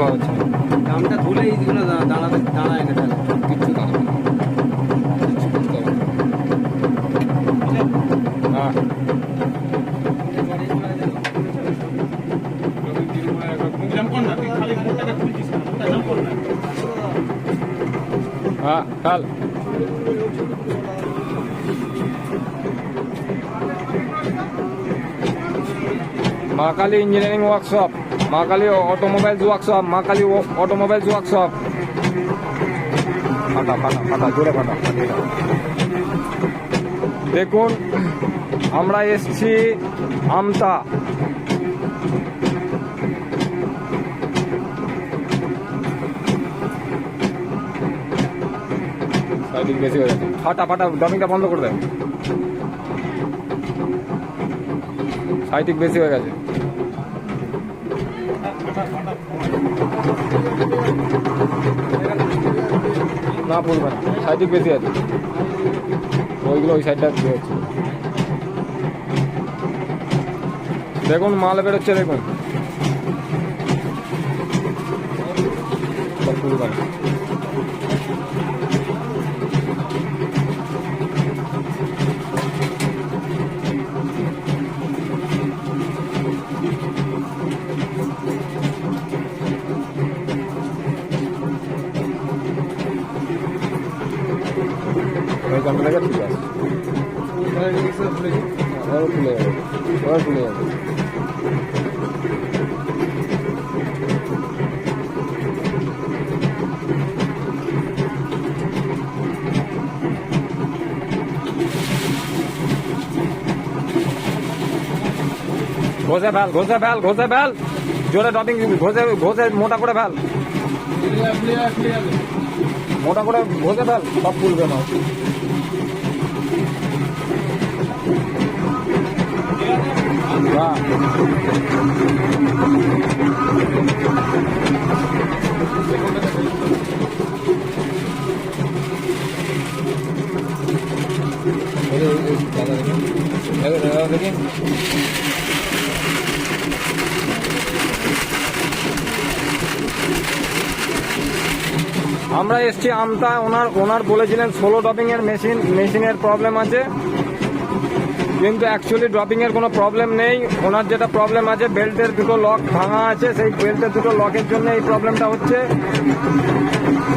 দেওয়া হচ্ছে না। দামটা ধুলে এইগুলো দাঁড়ায় না, তাহলে কিচ্ছু দাঁড়াবে না, কিচ্ছু করতে হবে না। হ্যাঁ হ্যাঁ কাল মা কালী ইঞ্জিনিয়ারিং ওয়ার্কশপ, মা কালী অটোমোবাইলস ওয়ার্কশপ, মা কালী অটোমোবাইলস ওয়ার্কশপ। ফাটা ফাটা ফাটা জোরে ফাটা। দেখুন আমরা এসছি আমতা, বেশি হয়ে যাচ্ছে। ফাটা ফাটা ড্রপিংটা বন্ধ করে দেয়, সাইটিক বেশি হয়ে গেছে। না পড়বে না, সাইটিক বেশি আছে, ওইগুলো ওই সাইডটা হচ্ছে। দেখুন মাল বেরোচ্ছে, দেখুন পড়বে না। ঠিক আছে, খুলে যাবে, খুলে যাবে। ঘষে ফেল, ঘষে ফেল, ঘষে ফেল, জোরে ড্রপিং ঘষে ঘষে মোটা করে ফেল, মোটা করে ঘষে ফেল, সব খুলবে না। দেখি আমরা এসছি আমতা, ওনার বলেছিলেন 16 ড্রপিং এর মেশিনের প্রবলেম আছে, কিন্তু অ্যাকচুয়ালি ড্রপিং এর কোনো প্রবলেম নেই। ওনার যেটা প্রবলেম আছে, বেল্টের দুটো লক ভাঙা আছে, সেই বেল্টের দুটো লকের জন্য এই প্রবলেমটা হচ্ছে।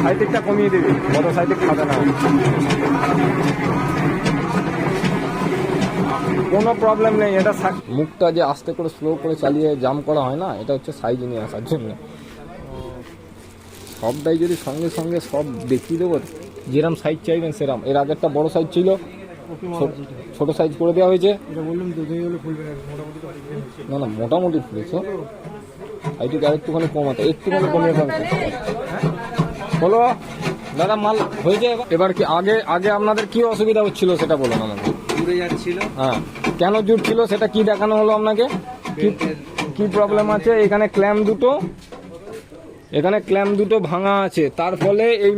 সাইটিকটা কমিয়ে দিবি, কত সাইটিক খাবে না, কোনো প্রবলেম নেই। এটা মুখটা যে আস্তে করে স্লো করে চালিয়ে জাম করা হয় না, এটা হচ্ছে সাইজ নিয়ে আসার জন্য। সবটাই যদি সঙ্গে সঙ্গে সব দেখিয়ে দেবো, যেরকম সাইজ চাইবেন সেরকম। এর আগেরটা বড় সাইজ ছিল, ছোট সাইজ করে দেওয়া হয়েছে। না না মোটামুটি ফুলেছ, সাইজটা আরেকটুখানি কমাতে, একটুখানি কমিয়ে ফেলতে বলো দাদা। মাল হয়েছে এবার। কি আগে আগে আপনাদের কি অসুবিধা হচ্ছিল সেটা বলুন আমাকে। জুড়ে যাচ্ছিল, হ্যাঁ কেন জুড়ছিল সেটা কি দেখানো হলো আপনাকে? কি প্রবলেম আছে? এখানে ক্ল্যাম্প দুটো ভাঙা আছে, তার ফলে এই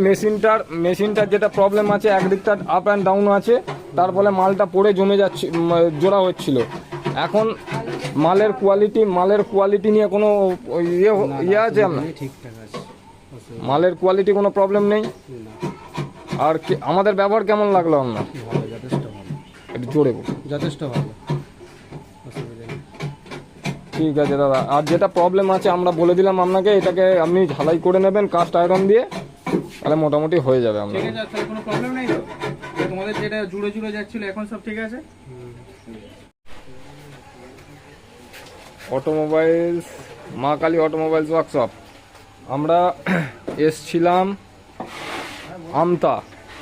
মেশিনটার যেটা প্রবলেম আছে, একদিকটা আপ অ্যান্ড ডাউন আছে, তার ফলে মালটা পড়ে জমে যাচ্ছে, জোড়া হচ্ছিল। এখন মালের কোয়ালিটি নিয়ে কোনো ইয়ে আছে আপনার? ঠিকঠাক আছে, মালের কোয়ালিটি কোনো প্রবলেম নেই। আর আমাদের ব্যবহার কেমন লাগলো আপনার? ভালো, যথেষ্ট ভালো, একটু জোরে যথেষ্ট ভালো। ঠিক আছে দাদা, আর যেটা প্রবলেম আছে আমরা বলে দিলাম আপনাকে, এটাকে আপনি ঝালাই করে নেবেন কাস্ট আয়রন দিয়ে, তাহলে মোটামুটি হয়ে যাবে আপনার। ঠিক আছে, তাহলে কোনো প্রবলেম নেই তো? তোমাদের যেটা জুড়ে যাচ্ছিল এখন সব ঠিক আছে? অটোমোবাইলস, মা কালী অটোমোবাইলস ওয়ার্কশপ। আমরা এসছিলাম আমতা।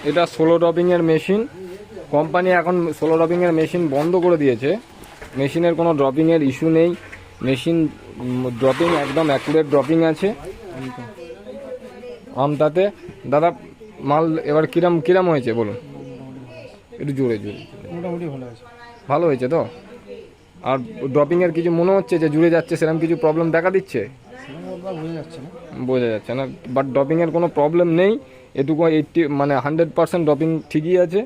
এটা 16 ড্রপিংয়ের মেশিন। কোম্পানি এখন 16 ড্রপিংয়ের মেশিন বন্ধ করে দিয়েছে। মেশিনের কোনো ড্রপিংয়ের ইস্যু নেই, মেশিন ড্রপিং একদম অ্যাকুরেট ড্রপিং আছে আমতাতে। দাদা মাল এবার কিরাম হয়েছে বলুন, একটু জোরে। মোটামুটি ভালো আছে, ভালো হয়েছে তো? আর ড্রপিংয়ের কিছু মনে হচ্ছে যে জুড়ে যাচ্ছে, সেরকম কিছু প্রবলেম দেখা দিচ্ছে? বোঝা যাচ্ছে না, বাট ড্রপিংয়ের কোনো প্রবলেম নেই। এটুকু 100% ড্রপিং ঠিকই আছে।